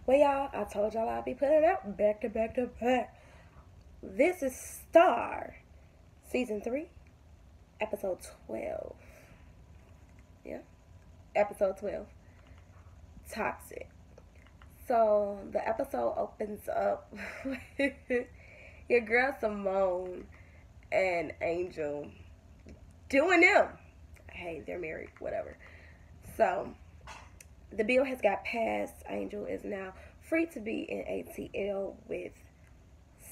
Well, y'all, I told y'all I'd be putting it out back to back to back. This is Star, Season 3, Episode 12. Yeah, Episode 12. Toxic. So, the episode opens up with your girl Simone and Angel doing them. Hey, they're married, whatever. So, the bill has got passed. Angel is now free to be in ATL with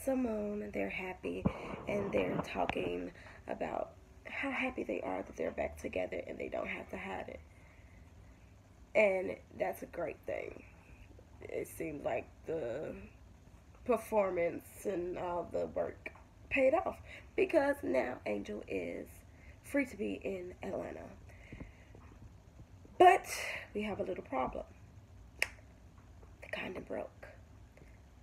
Simone. They're happy and they're talking about how happy they are that they're back together and they don't have to hide it. And that's a great thing. It seems like the performance and all the work paid off because now Angel is free to be in Atlanta. But we have a little problem. The condom broke.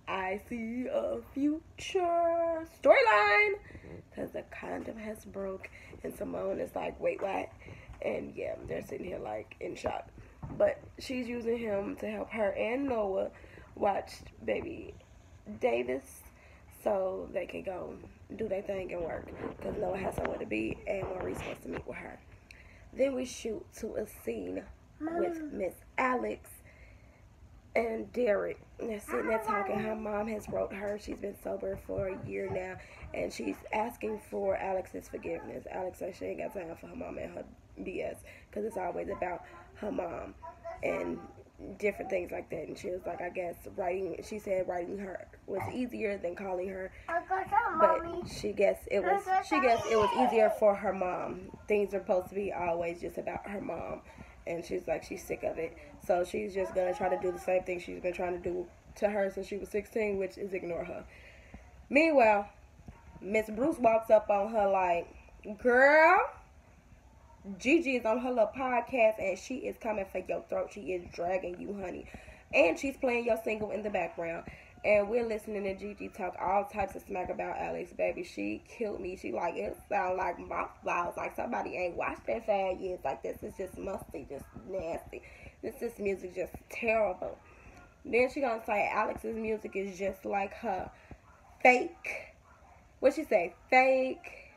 I see a future storyline because the condom has broke and Simone is like, wait, what? And yeah, they're sitting here like in shock. But she's using him to help her and Noah watch baby Davis so they can go do their thing and work because Noah has somewhere to be and Maurice wants to meet with her. Then we shoot to a scene with Miss Alex and Derek. They're sitting there talking. Her mom has wrote her. She's been sober for a year now, and she's asking for Alex's forgiveness. Alex says she ain't got time for her mom and her BS because it's always about her mom and different things like that. And she was like, I guess writing. She said writing her was easier than calling her, but she guessed it was easier for her mom. Things are supposed to be always just about her mom. And she's like, she's sick of it. So she's just going to try to do the same thing she's been trying to do to her since she was 16, which is ignore her. Meanwhile, Miss Bruce walks up on her like, girl, Gigi is on her little podcast and she is coming for your throat. She is dragging you, honey. And she's playing your single in the background. And we're listening to Gigi talk all types of smack about Alex, baby. She killed me. She like, it sound like mothballs. Like somebody ain't watched that 5 years. Like this is just musty, just nasty. This music just terrible. Then she gonna say Alex's music is just like her. Fake. What she say? Fake,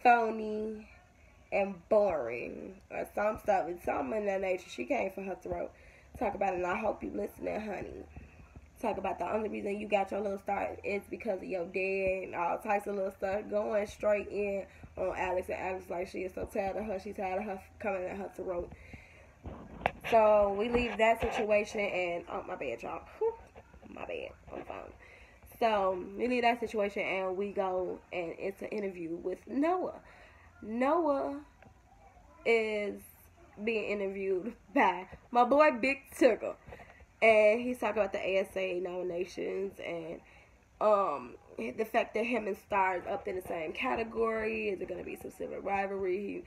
phony, and boring. Or some stuff. It's something in that nature. She came for her throat. Talk about it and I hope you listening, honey. Talk about the only reason you got your little start is because of your dad and all types of little stuff going straight in on Alex. And Alex like she is so tired of her. She's tired of her coming at her throat. So we leave that situation and my bad, y'all. Whew, my bad on the phone. So we leave that situation and we go and it's an interview with Noah. Noah is being interviewed by my boy Big Tigger. And he's talking about the ASA nominations and the fact that him and Star is up in the same category. Is it going to be some civil rivalry? He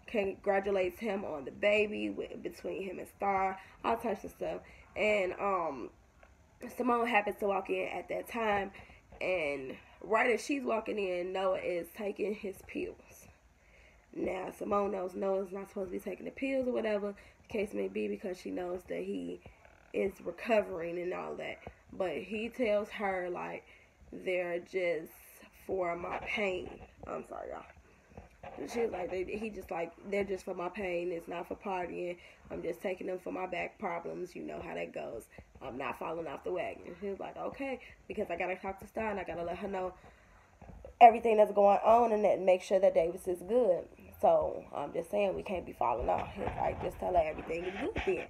congratulates him on the baby between him and Star, all types of stuff. And Simone happens to walk in at that time, and right as she's walking in, Noah is taking his pills. Now, Simone knows Noah's not supposed to be taking the pills or whatever the case may be because she knows that he is recovering and all that. But he tells her, like, they're just for my pain. I'm sorry, y'all. She's like, he just like, they're just for my pain. It's not for partying. I'm just taking them for my back problems. You know how that goes. I'm not falling off the wagon. She was like, okay, because I got to talk to Star and I got to let her know everything that's going on and that make sure that Davis is good. So I'm just saying we can't be falling off. He's like, just tell her everything is good then.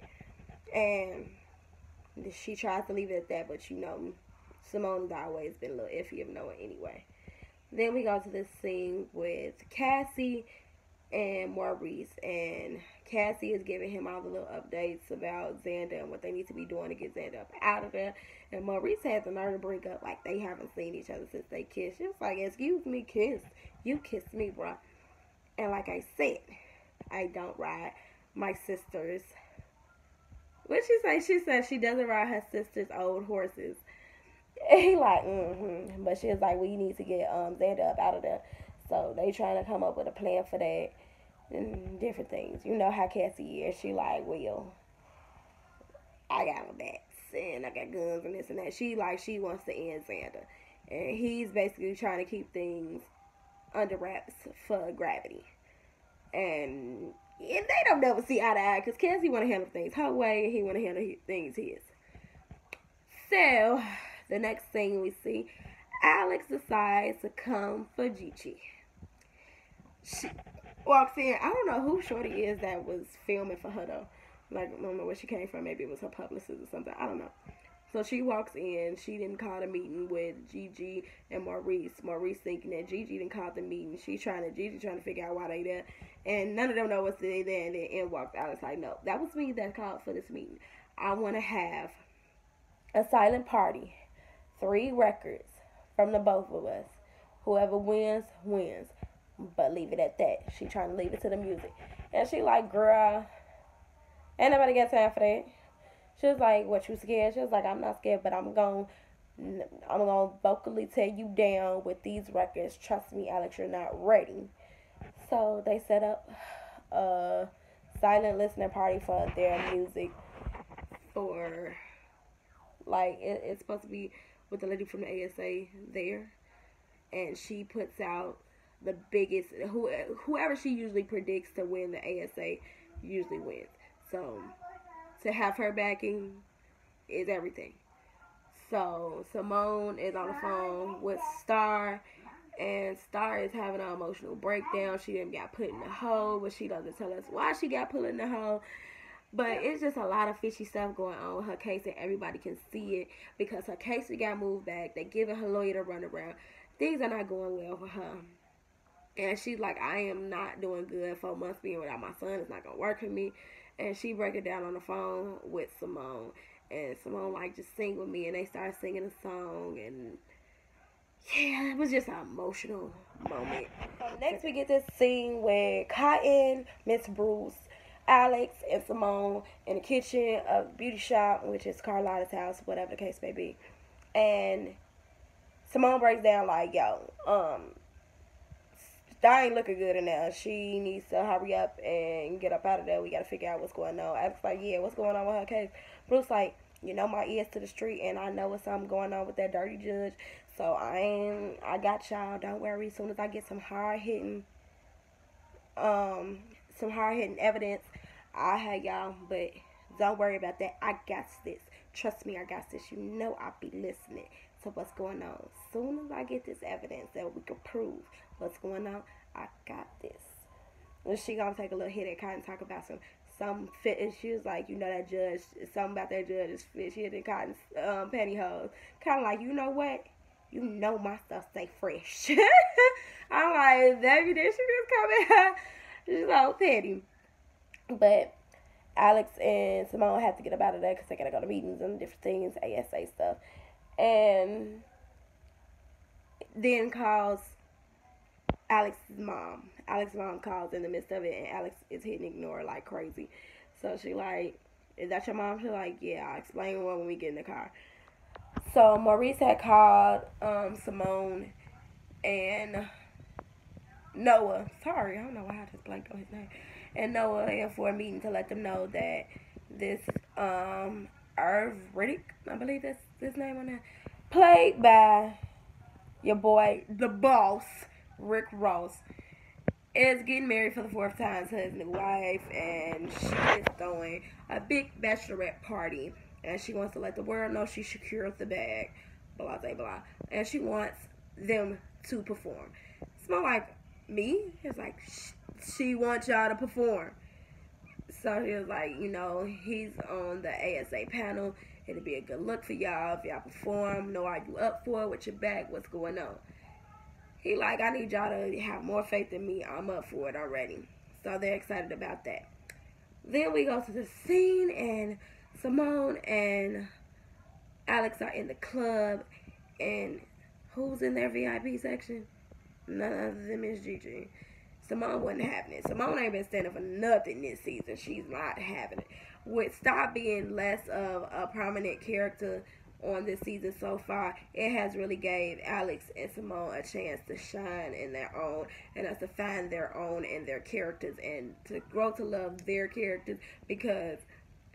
And she tries to leave it at that, but you know, Simone's always been a little iffy of Noah anyway. Then we go to this scene with Cassie and Maurice, and Cassie is giving him all the little updates about Xander and what they need to be doing to get Xander up out of there. And Maurice has the nerve to bring up like they haven't seen each other since they kissed. She was like, excuse me, kiss. You kissed me, bro. And like I said, I don't ride my sister's. What she say? She said she doesn't ride her sister's old horses. And he like, But she was like, well, you need to get Xander up out of there. So they trying to come up with a plan for that and different things. You know how Cassie is. She like, well, I got bats and I got guns and this and that. She wants to end Xander, and he's basically trying to keep things under wraps for Gravity. And they don't never see eye to eye because Cassie want to handle things her way and he want to handle things his. So the next thing we see, Alex decides to come for Gigi. She walks in. I don't know who Shorty is that was filming for her though. Like, I don't know where she came from. Maybe it was her publicist or something. I don't know. So she walks in. She didn't call the meeting with Gigi and Maurice. Maurice thinking that Gigi didn't call the meeting. Gigi trying to figure out why they there. And none of them know what's there. And then in walks Alex like, no, that was me that called for this meeting. I want to have a silent party. 3 records from the both of us. Whoever wins, wins. But leave it at that. She trying to leave it to the music. And she like, girl, ain't nobody got time for that. She was like, what, you scared? She was like, I'm not scared, but I'm gonna vocally tear you down with these records. Trust me, Alex, you're not ready. So they set up a silent listening party for their music. For, like, it's supposed to be with the lady from the ASA there. And she puts out the biggest, whoever she usually predicts to win the ASA usually wins. So to have her backing is everything. So Simone is on the phone with Star, and Star is having an emotional breakdown. She didn't got put in the hole, but she doesn't tell us why she got put in the hole. But it's just a lot of fishy stuff going on with her case, and everybody can see it because her case got moved back. They giving her lawyer to run around. Things are not going well for her. And she's like, I am not doing good. 4 months being without my son is not going to work for me. And she break it down on the phone with Simone. And Simone like, just sing with me. And they start singing a song. And yeah, it was just an emotional moment. So next we get this scene where Cotton, Miss Bruce, Alex, and Simone in the kitchen of beauty shop, which is Carlotta's house, whatever the case may be. And Simone breaks down like, yo, Star ain't looking good in there. She needs to hurry up and get up out of there. We got to figure out what's going on. Alex like, yeah, what's going on with her case? Bruce like, you know, my ears to the street, and I know what's something going on with that dirty judge. So I got y'all. Don't worry. As soon as I get some hard hitting evidence, I'll have y'all. But don't worry about that. I got this. Trust me, I got this. You know I'll be listening to what's going on. As soon as I get this evidence that we can prove what's going on, I got this. And she gonna take a little hit at Cotton, talk about some fit, and she was like, you know, that judge, something about that judge is fit. She hit in Cotton's pantyhose. Kind of like, you know what? You know my stuff stay fresh. I'm like, baby, did she just come in? She's so petty. But Alex and Simone have to get up out of there because they gotta go to meetings and different things, ASA stuff. And then calls Alex's mom. Alex's mom calls in the midst of it, and Alex is hitting ignore like crazy. So she like, is that your mom? She's like, yeah, I'll explain when we get in the car. So Maurice had called Simone and Noah. Sorry, I don't know why I just blanked on his name. And Noah in for a meeting to let them know that this Irv Riddick, I believe that's his name on there, played by your boy, the boss, Rick Ross, is getting married for the 4th time to his new wife, and she is throwing a big bachelorette party, and she wants to let the world know she secured the bag, blah, blah, blah, and she wants them to perform. It's more like me. It's like she wants y'all to perform. So he was like, you know, he's on the ASA panel. It'll be a good look for y'all if y'all perform. Know are you up for it with your back? What's going on? He like, I need y'all to have more faith in me. I'm up for it already. So they're excited about that. Then we go to the scene, and Simone and Alex are in the club, and who's in their VIP section? None other than Miss Gigi. Simone wasn't having it. Simone ain't been standing for nothing this season. She's not having it. With Star being less of a prominent character on this season so far, it has really gave Alex and Simone a chance to shine in their own, and us to find their own and their characters, and to grow to love their characters, because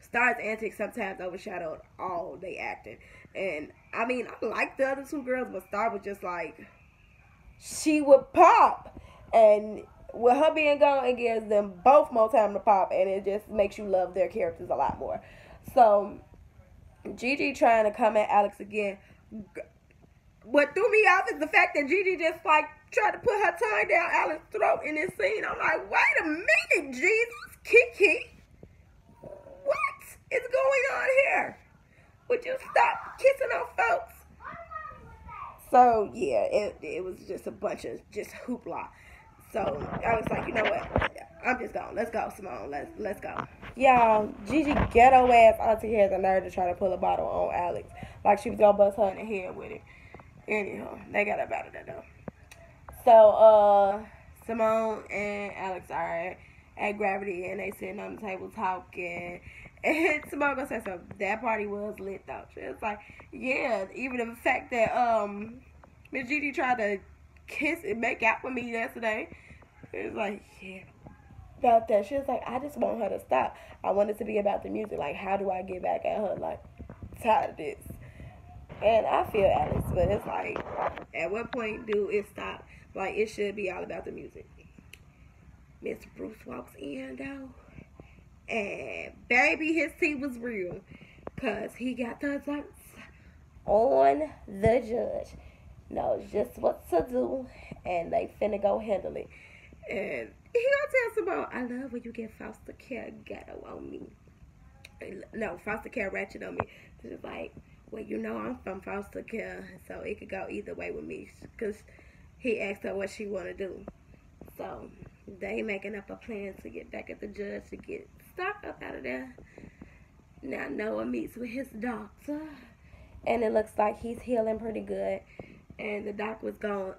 Star's antics sometimes overshadowed all they acting. And I mean, I like the other two girls, but Star was just like, she would pop. And with her being gone, it gives them both more time to pop, and it just makes you love their characters a lot more. So Gigi trying to come at Alex again. What threw me off is the fact that Gigi just like tried to put her tongue down Alex's throat in this scene. I'm like, wait a minute, Jesus, Kiki. What is going on here? Would you stop kissing on folks? So yeah, it was just a bunch of just hoopla. So I was like, you know what? I'm just going. Let's go, Simone. Let's go. Y'all, Gigi ghetto ass auntie has the nerve to try to pull a bottle on Alex, like she was gonna bust her in the head with it. Anyhow, they got up out of that though. So Simone and Alex are at Gravity, and they sitting on the table talking. And Simone gonna say something. That party was lit though. She was like, yeah, even the fact that Miss Gigi tried to kiss and make out with me yesterday. It was like, yeah, about that. She was like, I just want her to stop. I want it to be about the music. Like, how do I get back at her? Like, tired of this. And I feel Alex, but it's like, at what point do it stop? Like, it should be all about the music. Mr. Bruce walks in, though, and baby, his tea was real, because he got the adults on the judge. Knows just what to do, and they finna go handle it. And he gonna tell Simone, I love when you get foster care ghetto on me. No, foster care ratchet on me. She's like, well, you know I'm from foster care, so it could go either way with me. Because he asked her what she want to do. So they making up a plan to get back at the judge to get Stock up out of there. Now Noah meets with his doctor, and it looks like he's healing pretty good. And the doc was going to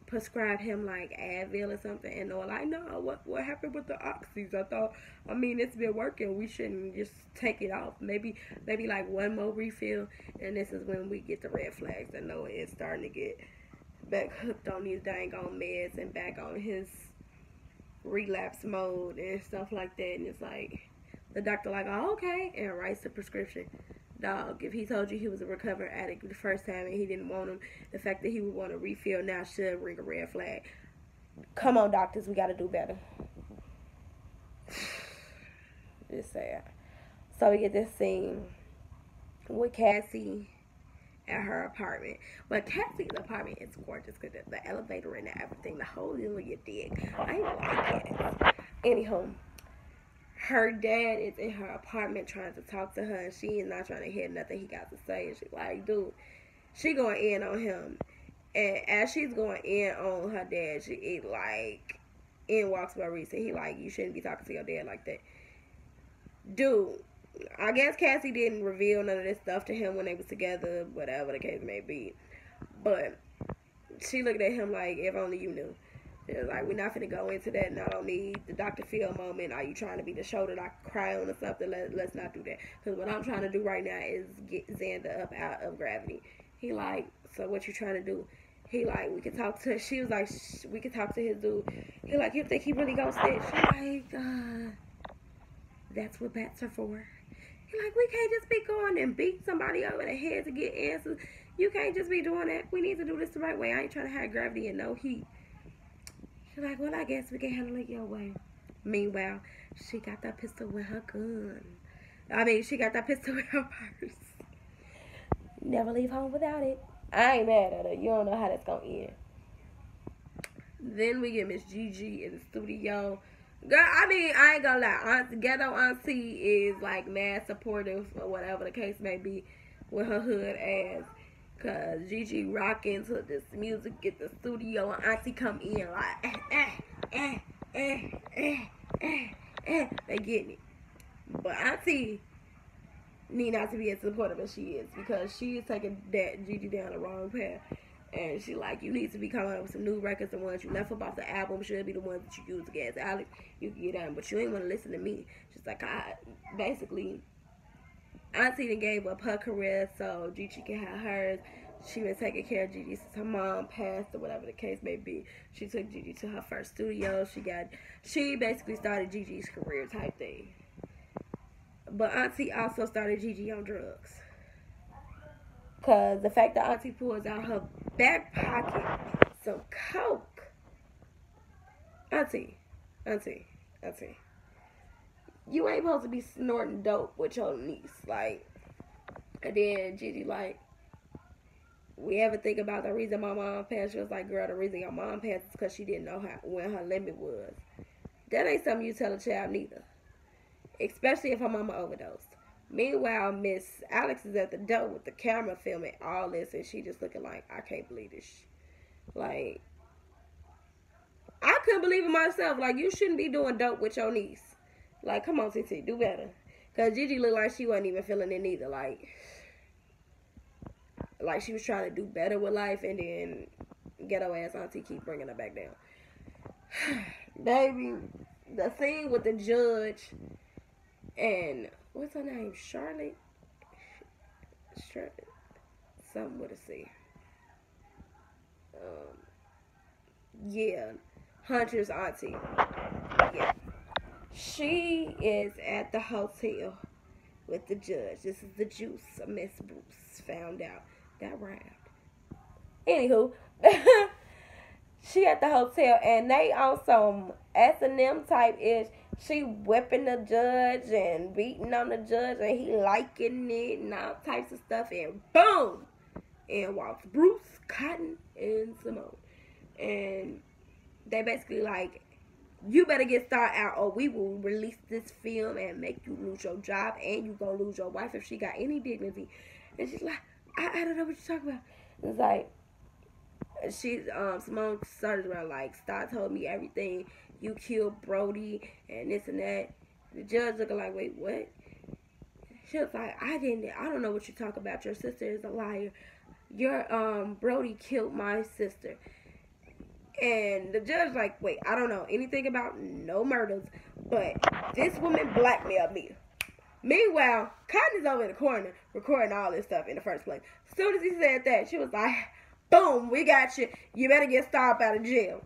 prescribe him like Advil or something. And Noah like, no, what happened with the oxys? I mean, it's been working. We shouldn't just take it off. Maybe like one more refill. And this is when we get the red flags. And Noah is starting to get back hooked on these dang on meds and back on his relapse mode and stuff like that. And it's like, the doctor like, oh, okay, and writes the prescription. Dog, if he told you he was a recovered addict the first time and he didn't want him, the fact that he would want to refill now should ring a red flag. Come on, doctors, we got to do better. Just sad. So we get this scene with Cassie at her apartment. Well, Cassie's apartment is gorgeous because the elevator and everything, the whole little you dig. I like it. Anyhow, her dad is in her apartment trying to talk to her, and she is not trying to hear nothing he got to say. And she's like, dude, she going in on him. And as she's going in on her dad, she like, in walks Maurice, and he like, you shouldn't be talking to your dad like that. Dude, I guess Cassie didn't reveal none of this stuff to him when they was together, whatever the case may be. But she looked at him like, if only you knew. It's like, we're not finna go into that, and I don't need the Dr. Phil moment. Are you trying to be the shoulder that I cry on or something? Let's not do that. Because what I'm trying to do right now is get Xander up out of Gravity. He like, so what you trying to do? He like, we can talk to, she was like, we can talk to his dude. He like, you think he really gonna stay? She like, that's what bats are for. He like, we can't just be going and beat somebody over the head to get answers. You can't just be doing that. We need to do this the right way. I ain't trying to have Gravity and no heat. She's like, well, I guess we can handle it your way. Meanwhile, she got that pistol with her gun. I mean, she got that pistol with her purse. Never leave home without it. I ain't mad at her. You don't know how that's going to end. Then we get Miss Gigi in the studio. Girl, I mean, I ain't gonna lie. Ghetto Auntie is like mad supportive or whatever the case may be with her hood ass. Cause Gigi rocking to this music, get the studio, and Auntie come in like, they getting it. But Auntie need not to be as supportive as she is, because she is taking that Gigi down the wrong path. And she like, you need to be coming up with some new records. The ones you left up off the album should be the ones that you use against Alex. You can get out, but you ain't want to listen to me. She's like, basically, Auntie done gave up her career so Gigi can have hers. She been taking care of Gigi since her mom passed or whatever the case may be. She took Gigi to her first studio. She basically started Gigi's career type thing. But Auntie also started Gigi on drugs. Because the fact that Auntie pulls out her back pocket some coke. Auntie. You ain't supposed to be snorting dope with your niece. Like, and then Gigi like, we ever think about the reason my mom passed? She was like, girl, the reason your mom passed is because she didn't know when her limit was. That ain't something you tell a child neither. Especially if her mama overdosed. Meanwhile, Miss Alex is at the door with the camera filming all this, and she just looking like, I can't believe this. Like, I couldn't believe it myself. Like, you shouldn't be doing dope with your niece. Like, come on, TT, do better. Because Gigi looked like she wasn't even feeling it either. Like she was trying to do better with life, and then ghetto ass Auntie keep bringing her back down. Baby, the thing with the judge and what's her name? Charlotte? Something with a C. Yeah, Hunter's auntie. Yeah. She is at the hotel with the judge. This is the juice. Miss Bruce found out. That rhymed. Anywho, she at the hotel, and they on some S&M type ish. She whipping the judge and beating on the judge, and he liking it and all types of stuff. And boom, in walks Bruce, Cotton, and Simone, and they basically like, you better get started out, or we will release this film and make you lose your job, and you gonna lose your wife if she got any dignity. And she's like, I don't know what you're talking about. It's like, Simone started around like, Stott told me everything. You killed Brody and this and that. The judge looking like, wait, what? She was like, I don't know what you're talking about. Your sister is a liar. Your Brody killed my sister. And the judge like, wait, I don't know anything about no murders, but this woman blackmailed me. Meanwhile, Cotton is over in the corner recording all this stuff in the first place. As soon as he said that, she was like, boom, we got you. You better get stopped out of jail.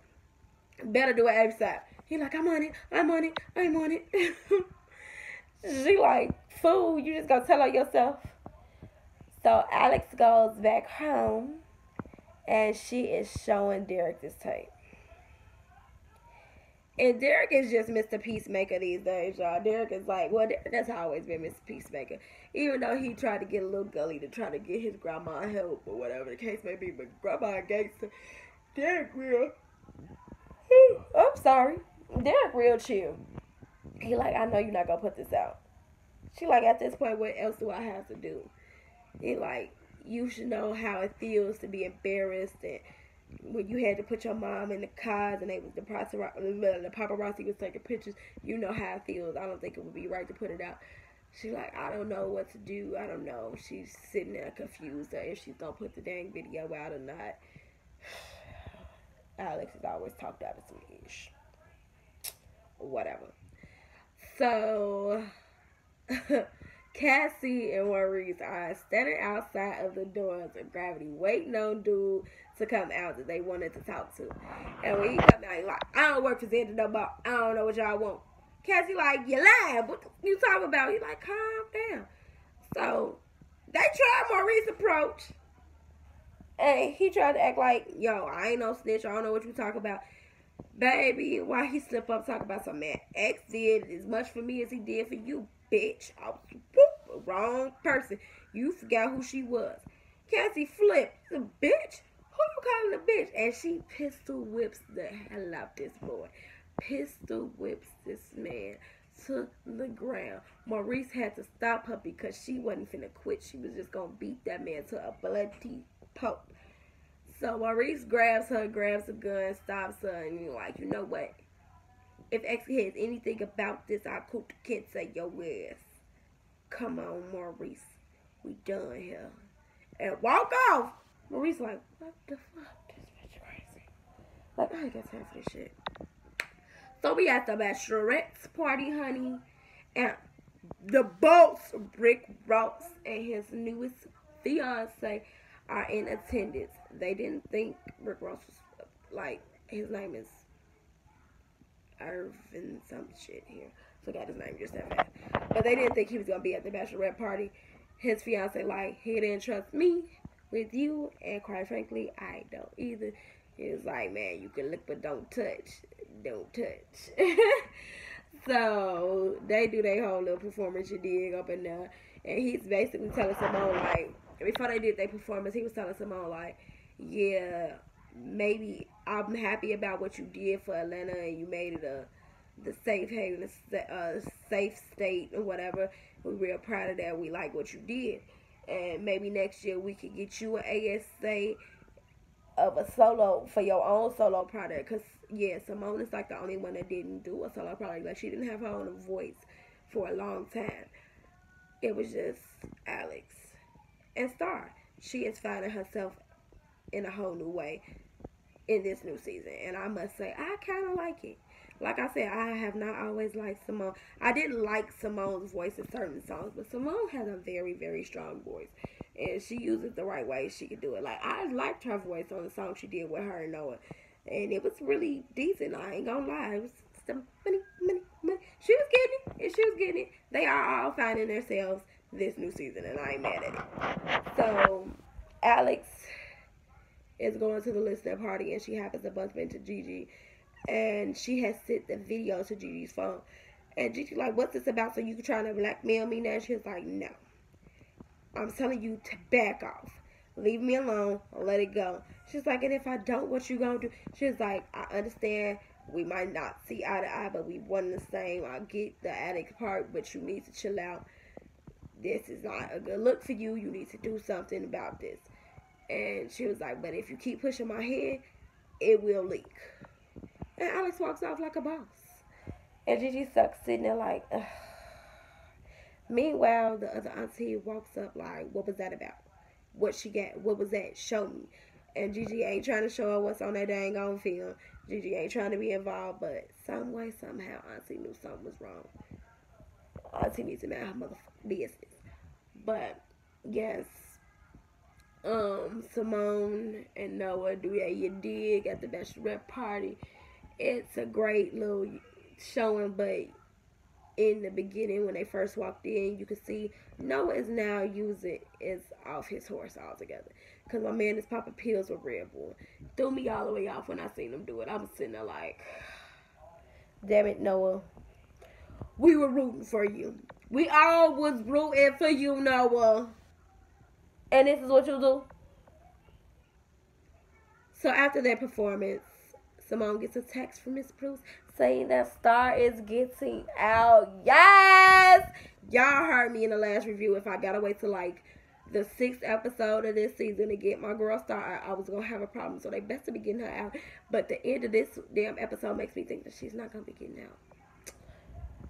Better do it ASAP. He like, I'm on it. She like, fool, you just gonna tell her yourself. So Alex goes back home, and she is showing Derek this tape. And Derek is just Mr. Peacemaker these days, y'all. Derek is like, well, Derek has always been Mr. Peacemaker. Even though he tried to get a little gully to try to get his grandma help or whatever the case may be. But grandma gangster, Derek real. I'm sorry. Derek real chill. He like, I know you're not going to put this out. She like, at this point, what else do I have to do? He like, you should know how it feels to be embarrassed, and when you had to put your mom in the cars and they was the paparazzi was taking pictures, you know how it feels. I don't think it would be right to put it out. She's like, I don't know what to do. I don't know. She's sitting there confused if she's gonna put the dang video out or not. Alex has always talked out of some ish. Whatever. So Cassie and Maurice are standing outside of the doors of Gravity, waiting on dude to come out that they wanted to talk to. And when he come out, he's like, I don't work for Xander no more. I don't know what y'all want. Cassie like, you lying. What you talking about? He's like, calm down. So they tried Maurice's approach. And he tried to act like, yo, I ain't no snitch. I don't know what you talking about. Baby, why he slip up talking about some man X did as much for me as he did for you, bitch. I was wrong person. You forgot who she was. Cassie flipped. The bitch? Who you calling a bitch? And she pistol whips the hell out this boy. Pistol whips this man to the ground. Maurice had to stop her because she wasn't finna quit. She was just gonna beat that man to a bloody pulp. So Maurice grabs her, grabs a gun, stops her, and you're like, you know what? If X has anything about this, I'll cook the kid, say your ass. Come on, Maurice. We done here. And walk off. Maurice like, what the fuck? This bitch crazy. Like, I ain't got time for this shit. So we at the bachelorette's party, honey. And the boss, Rick Ross, and his newest fiance are in attendance. They didn't think Rick Ross was, like, his name is Irvin some shit here. Forgot his name just that fast. But they didn't think he was gonna be at the bachelorette party. His fiance like he didn't trust me with you, and quite frankly, I don't either. He was like, man, you can look but don't touch. Don't touch. So they do their whole little performance you dig up in there, and he's basically telling Simone like before they did their performance, he was telling Simone like, yeah, maybe I'm happy about what you did for Atlanta and you made it the safe haven, safe state or whatever. We're real proud of that. We like what you did, and maybe next year we could get you an ASA of a solo for your own solo product. Cause yeah, Simone is like the only one that didn't do a solo product. Like she didn't have her own voice for a long time. It was just Alex and Star. She is finding herself in a whole new way in this new season, and I must say I kind of like it. Like I said, I have not always liked Simone. I didn't like Simone's voice in certain songs, but Simone has a very, very strong voice, and she uses the right way. She could do it. Like I liked her voice on the song she did with her and Noah, and it was really decent. I ain't gonna lie, it was some money. She was getting it, and she was getting it. They are all finding themselves this new season, and I ain't mad at it. So Alex is going to the listening party, and she happens to bump into Gigi. And she has sent the video to Gigi's phone. And Gigi's like, what's this about? So you trying to blackmail me now? She was like, no. I'm telling you to back off. Leave me alone. Let it go. She's like, and if I don't, what you gonna do? She's like, I understand we might not see eye to eye, but we one the same. I get the addict part, but you need to chill out. This is not a good look for you. You need to do something about this. And she was like, but if you keep pushing my head, it will leak. And Alex walks off like a boss. And Gigi sucks sitting there like, ugh. Meanwhile, the other auntie walks up like, what was that about? What she got? What was that? Show me. And Gigi ain't trying to show her what's on that dang on film. Gigi ain't trying to be involved, but some way, somehow, auntie knew something was wrong. Auntie needs to mind her motherfucking business. But, yes. Simone and Noah do that you dig at the bachelorette party. It's a great little showing, but in the beginning when they first walked in, you could see Noah is now using is off his horse altogether. Because my man is popping pills with Red Bull. Threw me all the way off when I seen him do it. I was sitting there like, damn it, Noah. We were rooting for you. We all was rooting for you, Noah. And this is what you do? So after their performance, Simone gets a text from Miss Bruce saying that Star is getting out. Yes! Y'all heard me in the last review. If I gotta wait till like the 6th episode of this season to get my girl Star, I was gonna have a problem. So they best to be getting her out. But the end of this damn episode makes me think that she's not gonna be getting out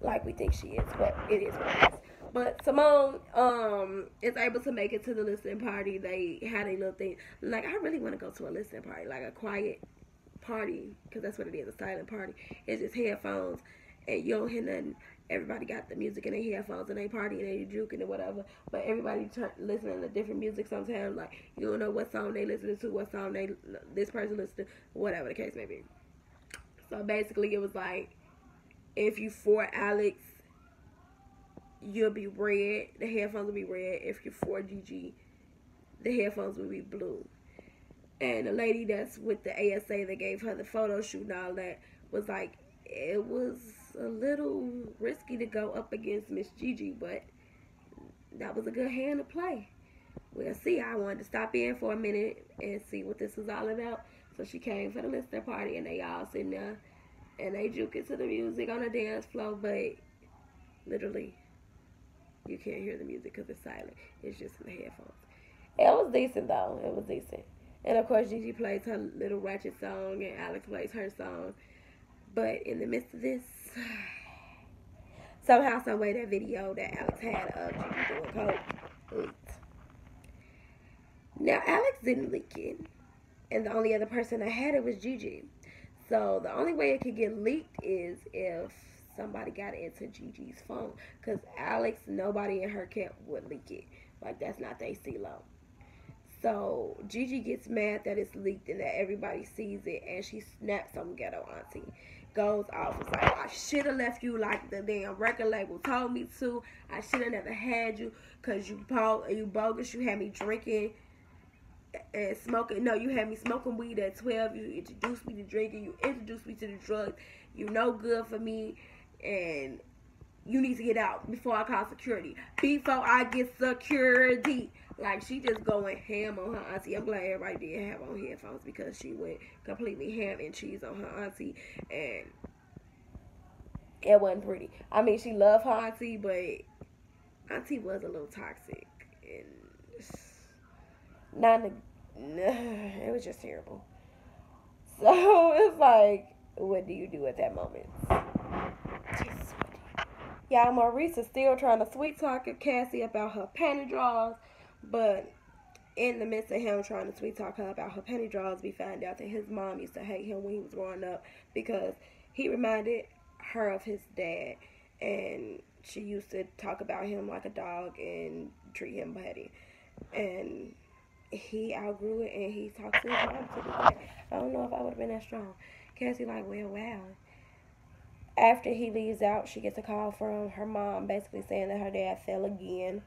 like we think she is. But it is what it is. But Simone is able to make it to the listening party. They had a little thing. Like, I really want to go to a listening party. Like a quiet party, because that's what it is, a silent party. It's just headphones and you don't hear nothing. Everybody got the music in their headphones and they party and they juking and whatever, but everybody listening to different music sometimes. Like, you don't know what song they listening to, what song this person listens to, whatever the case may be. So basically it was like, if you for Alex, you'll be red, the headphones will be red. If you're for Gigi, the headphones will be blue. And the lady that's with the ASA that gave her the photo shoot and all that was like, it was a little risky to go up against Miss Gigi, but that was a good hand to play. We'll see. I wanted to stop in for a minute and see what this was all about. So she came for the listening party, and they all sitting there, and they juking to the music on the dance floor, but literally, you can't hear the music because it's silent. It's just in the headphones. It was decent, though. It was decent. And, of course, Gigi plays her little ratchet song, and Alex plays her song. But in the midst of this, somehow, someway, that video that Alex had of Gigi doing coke leaked. Now, Alex didn't leak it, and the only other person that had it was Gigi. So, the only way it could get leaked is if somebody got into Gigi's phone. Because Alex, nobody in her camp would leak it. Like, that's not their CeeLo. So Gigi gets mad that it's leaked and that everybody sees it, and she snaps on Ghetto Auntie. goes off. It's like, I should have left you like the damn record label told me to. I should have never had you because you bogus. You had me drinking and smoking. No, you had me smoking weed at 12. You introduced me to drinking. You introduced me to the drugs. You no good for me. And you need to get out before I call security. Before I get security. Like, she just going ham on her auntie. I'm glad everybody did have on headphones because she went completely ham and cheese on her auntie. And it wasn't pretty. I mean, she loved her auntie, but auntie was a little toxic. And it was just terrible. So, it's like, what do you do at that moment? Jesus. Y'all, Maurice is still trying to sweet talk Cassie about her panty draws, but in the midst of him trying to sweet talk her about her panty draws, we found out that his mom used to hate him when he was growing up because he reminded her of his dad, and she used to talk about him like a dog and treat him petty, and he outgrew it, and he talks to his mom to this day. I don't know if I would have been that strong. Cassie like, well, wow. After he leaves out, she gets a call from her mom basically saying that her dad fell again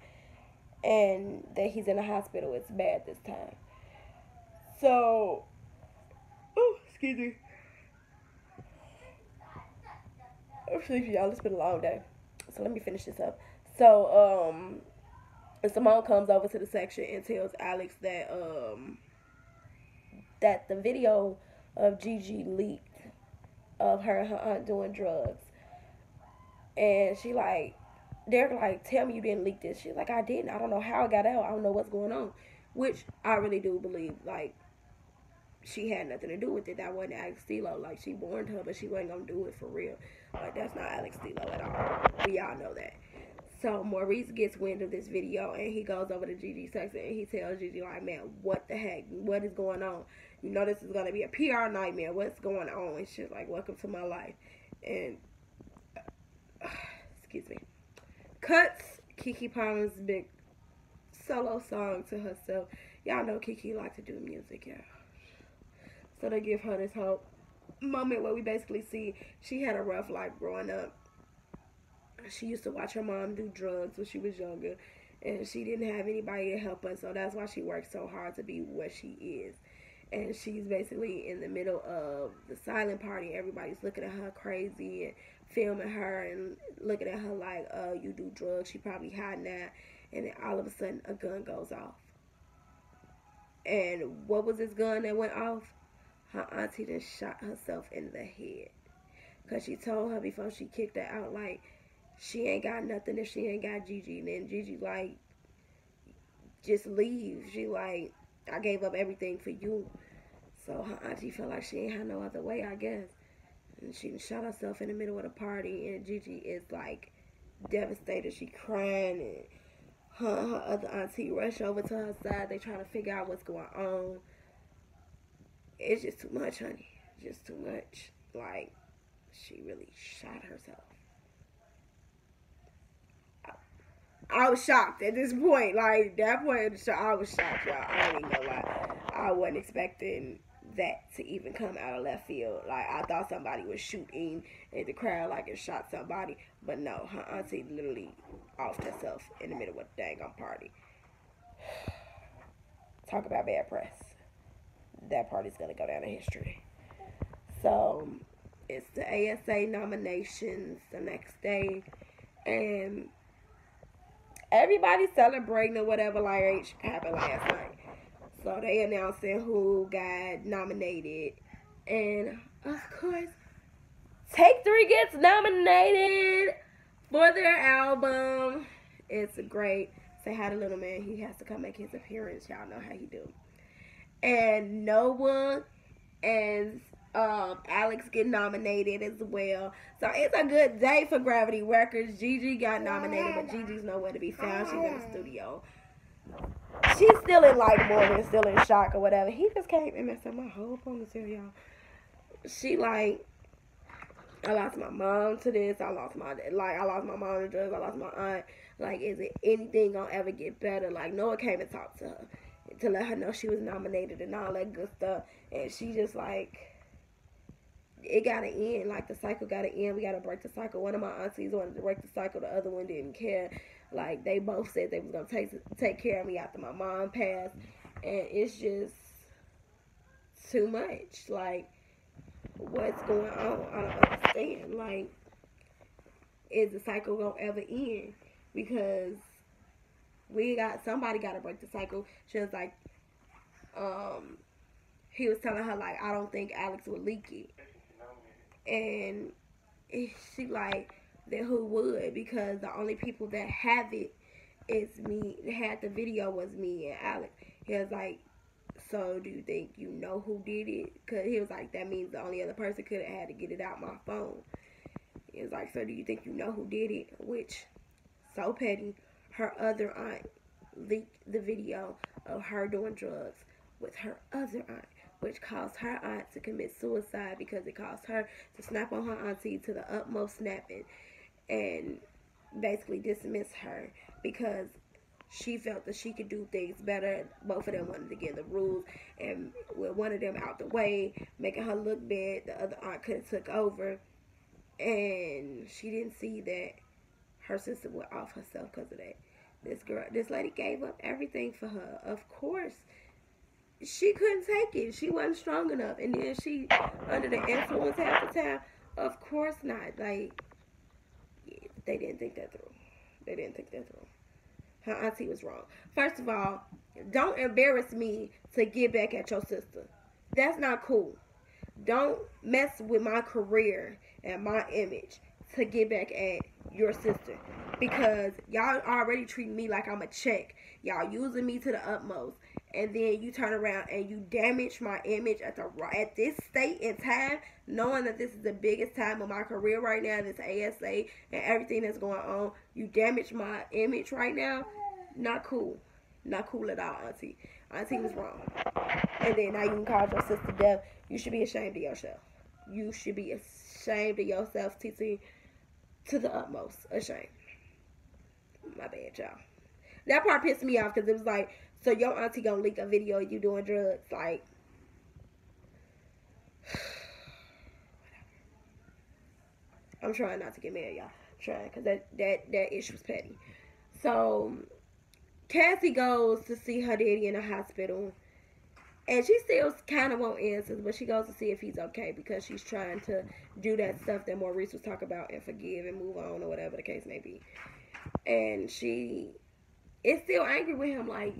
and that he's in the hospital. It's bad this time. So, excuse me. I'm sleepy, y'all. It's been a long day. So let me finish this up. So, Simone comes over to the section and tells Alex that that the video of Gigi leaked of her and her aunt doing drugs. And she like, they're like, tell me you didn't leak this. She's like, I didn't. I don't know how it got out. I don't know what's going on. Which I really do believe, like, she had nothing to do with it. That wasn't Alex Stilo. Like, she warned her, but she wasn't going to do it for real. Like, that's not Alex Stilo at all. We all know that. So Maurice gets wind of this video, and he goes over to Gigi's section, and he tells Gigi, like, man, what the heck? What is going on? You know this is going to be a PR nightmare. What's going on? And she's like, welcome to my life. And, excuse me. Cuts Keke Palmer's big solo song to herself. Y'all know Keke likes to do music, y'all. So they give her this whole moment where we basically see she had a rough life growing up. She used to watch her mom do drugs when she was younger, and she didn't have anybody to help her, so that's why she worked so hard to be what she is. And she's basically in the middle of the silent party. Everybody's looking at her crazy and filming her and looking at her like, oh, you do drugs, she probably hiding that. And then all of a sudden, a gun goes off. And what was this gun that went off? Her auntie just shot herself in the head. Because she told her before she kicked her out, like, she ain't got nothing if she ain't got Gigi. And then Gigi, like, just leave. She, like, I gave up everything for you. So her auntie felt like she ain't had no other way, I guess. And she shot herself in the middle of the party. And Gigi is, like, devastated. She crying. And her other auntie rush over to her side. They trying to figure out what's going on. It's just too much, honey. Just too much. Like, she really shot herself. I was shocked at this point. Like, that point of the show, I was shocked, y'all. I ain't even gonna lie. I wasn't expecting that to even come out of left field. Like, I thought somebody was shooting in the crowd, like it shot somebody. But no, her auntie literally offed herself in the middle of the dang on party. Talk about bad press. That party's gonna go down in history. So, it's the ASA nominations the next day. And everybody's celebrating or whatever, like happened last night. So they announcing who got nominated. And of course, Take 3 gets nominated for their album. It's great. Say hi to Little Man. He has to come make his appearance. Y'all know how he do. And Noah and Alex get nominated as well. So it's a good day for Gravity Records. Gigi got nominated, but Gigi's nowhere to be found. She's in the studio. She's still in like mourning, still in shock or whatever. He just came and messed up my whole ponytail, y'all. She like, I lost my mom to this. I lost my mom to drugs. I lost my aunt. Like, is it anything gonna ever get better? Like, Noah came and talked to her to let her know she was nominated and all that good stuff. And she just like, it gotta end. Like, the cycle gotta end. We gotta break the cycle. One of my aunties wanted to break the cycle. The other one didn't care. Like, they both said they was gonna take care of me after my mom passed. And it's just too much. Like, what's going on? I don't understand. Like, is the cycle gonna ever end? Because somebody gotta break the cycle. She was like, he was telling her, like, I don't think Alex would leak it. And she like, then who would? Because the only people that have it is me. Had the video was me and Alex. He was like, so do you think you know who did it? Because he was like, that means the only other person could have had to get it out my phone. He was like, so do you think you know who did it? Which, so petty. Her other aunt leaked the video of her doing drugs with her other aunt, which caused her aunt to commit suicide because it caused her to snap on her auntie to the utmost snapping and basically dismiss her because she felt that she could do things better. Both of them wanted to get the rules, and with one of them out the way, making her look bad, the other aunt could have took over, and she didn't see that her sister would off herself because of that. This lady gave up everything for her. Of course, she couldn't take it. She wasn't strong enough. And then she, under the influence half the time, of course not. Like, yeah, they didn't think that through. They didn't think that through. Her auntie was wrong. First of all, don't embarrass me to get back at your sister. That's not cool. Don't mess with my career and my image to get back at your sister. Because y'all already treating me like I'm a check. Y'all using me to the utmost. And then you turn around and you damage my image at this state in time, knowing that this is the biggest time of my career right now, this ASA and everything that's going on. You damage my image right now. Not cool. Not cool at all, auntie. Auntie was wrong. And then now you can call your sister deaf. You should be ashamed of yourself. You should be ashamed of yourself, TT, to the utmost. Ashamed. My bad, y'all. That part pissed me off because it was like, so your auntie gonna leak a video of you doing drugs, like, I'm trying not to get mad, y'all. I'm trying, because that issue was petty. So, Cassie goes to see her daddy in the hospital, and she still kind of won't answer, but she goes to see if he's okay, because she's trying to do that stuff that Maurice was talking about and forgive and move on, or whatever the case may be. And she is still angry with him, like,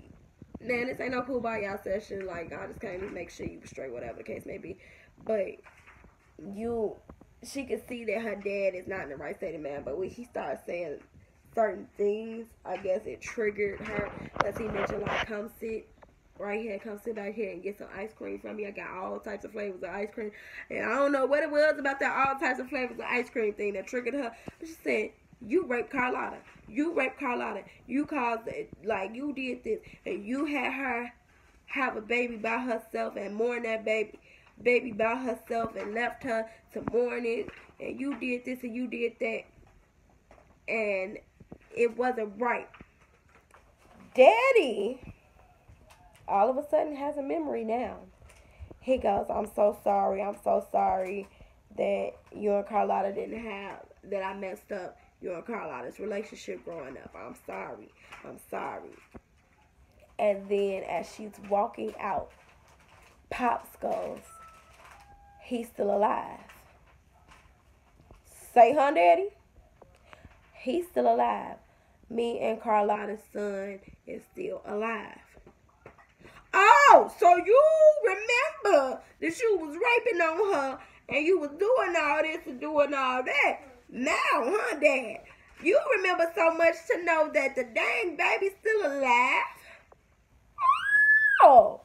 man, this ain't no cool by y'all session. Like, I just came to make sure you were straight, whatever the case may be. But she could see that her dad is not in the right state of mind. But when he started saying certain things, I guess it triggered her. Because he mentioned, like, come sit right here, come sit back here and get some ice cream from me. I got all types of flavors of ice cream. And I don't know what it was about that all types of flavors of ice cream thing that triggered her. But she said, you raped Carlotta. You raped Carlotta. You caused it. Like, you did this. And you had her have a baby by herself and mourn that baby by herself and left her to mourn it. And you did this and you did that. And it wasn't right. Daddy, all of a sudden, has a memory now. He goes, I'm so sorry. I'm so sorry that you and Carlotta didn't have, that I messed up you and Carlotta's relationship growing up. I'm sorry. I'm sorry. And then as she's walking out, Pops goes, he's still alive. Say, huh, Daddy? He's still alive. Me and Carlotta's son is still alive. Oh, so you remember that you was raping on her and you was doing all this and doing all that. Now, huh, Dad? You remember so much to know that the dang baby's still alive? Oh,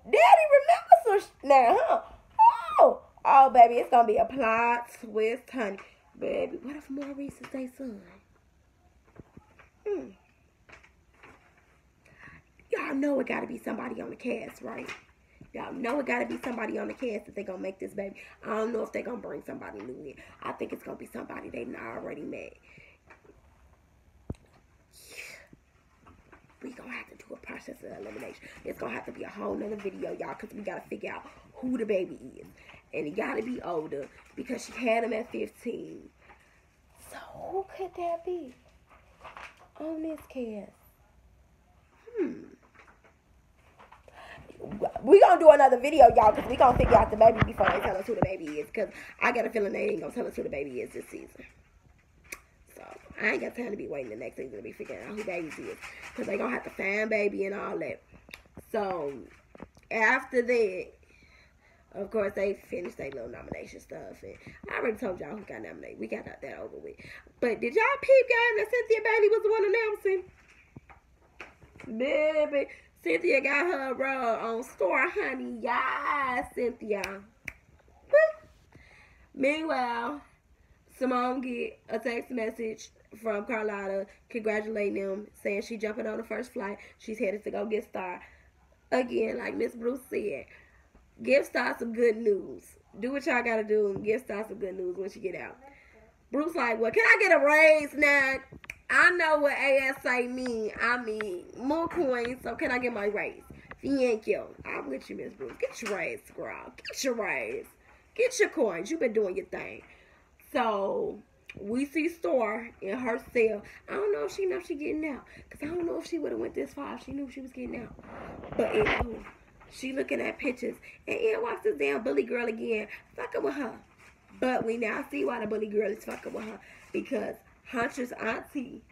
Daddy remembers some now, huh? Oh, baby, it's gonna be a plot twist, honey. Baby, what if Maurice is their son? Y'all know it gotta be somebody on the cast, right? Y'all know it gotta be somebody on the cast if they gonna make this baby. I don't know if they gonna bring somebody new in. I think it's gonna be somebody they already met. We gonna have to do a part process of elimination. It's gonna have to be a whole nother video, y'all, because we gotta figure out who the baby is. And it gotta be older because she had him at 15. So who could that be on this cast? We gonna do another video, y'all, because we gonna figure out the baby before they tell us who the baby is. Because I got a feeling they ain't gonna tell us who the baby is this season. So I ain't got time to be waiting the next season to be figuring out who baby is. Because they gonna have to find baby and all that. So after that, of course, they finished their little nomination stuff. And I already told y'all who got nominated. We got that over with. But did y'all peep, guys, that Cynthia Bailey was the one announcing? Baby, Cynthia got her role on Store, honey. Yeah, Cynthia. Woo. Meanwhile, Simone get a text message from Carlotta congratulating them, saying she jumping on the first flight. She's headed to go get Star. Again, like Miss Bruce said, give Star some good news. Do what y'all gotta do and give Star some good news when she get out. Bruce like, well, can I get a raise now? I know what ASA mean. I mean, more coins, so can I get my raise? Thank you. I'm with you, Miss Bruce. Get your raise, girl. Get your raise. Get your coins. You've been doing your thing. So, we see Star in her cell. I don't know if she knows she getting out. Because I don't know if she would have went this far if she knew she was getting out. But anywho, she looking at pictures. And Ian watched this damn bully girl again. Fucking with her. But we now see why the bully girl is fucking with her. Because Hunter's auntie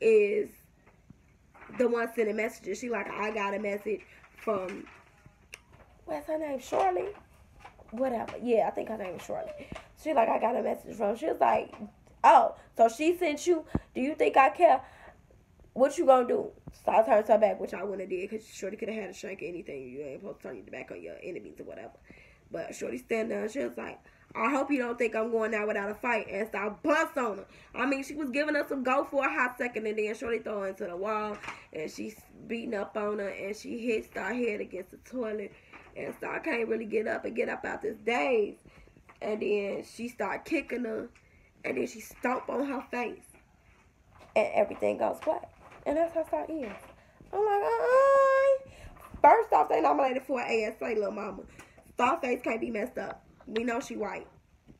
is the one sending messages. She like, I got a message from, what's her name? Shirley? Whatever. Yeah, I think her name is Shirley. She like, I got a message from. She was like, oh, so she sent you. Do you think I care? What you gonna do? So I turned her back, which I wouldn't have did, because Shorty could have had a shank or anything. You ain't supposed to turn your back on your enemies or whatever. But Shorty stand there and she was like, I hope you don't think I'm going out without a fight, and start bust on her. I mean, she was giving us some go for a hot second, and then Shorty throw her into the wall, and she's beating up on her, and she hit Star head against the toilet, and Star can't really get up out this daze. And then she start kicking her, and then she stomp on her face, and everything goes black. And that's how Star ends. I'm like, First off, they nominated for an ASA, little mama. Star face can't be messed up. We know she white.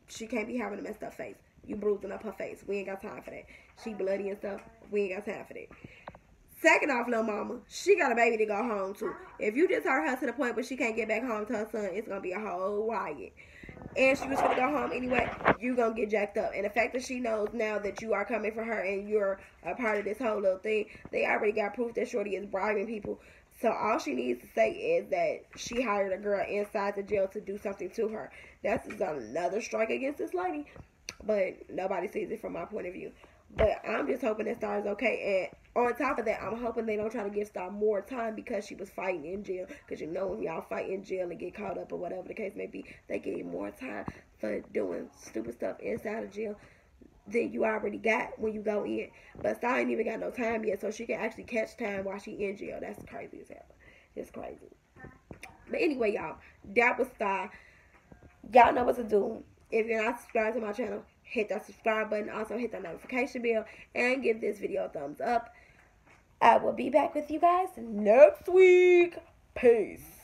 She can't be having a messed up face. You bruising up her face. We ain't got time for that. She bloody and stuff. We ain't got time for that. Second off, little mama, she got a baby to go home to. If you just hurt her to the point where she can't get back home to her son, it's going to be a whole riot. And she was going to go home anyway, you going to get jacked up. And the fact that she knows now that you are coming for her and you're a part of this whole little thing, they already got proof that Shorty is bribing people. So all she needs to say is that she hired a girl inside the jail to do something to her. That's another strike against this lady. But nobody sees it from my point of view. But I'm just hoping that Star is okay. And on top of that, I'm hoping they don't try to give Star more time because she was fighting in jail. Because you know when y'all fight in jail and get caught up or whatever the case may be, they give you more time for doing stupid stuff inside of jail than you already got when you go in. But Star ain't even got no time yet, so she can actually catch time while she in jail. That's crazy as hell. It's crazy. But anyway, y'all, that was Star. Y'all know what to do. If you're not subscribed to my channel, hit that subscribe button. Also, hit that notification bell. And give this video a thumbs up. I will be back with you guys next week. Peace.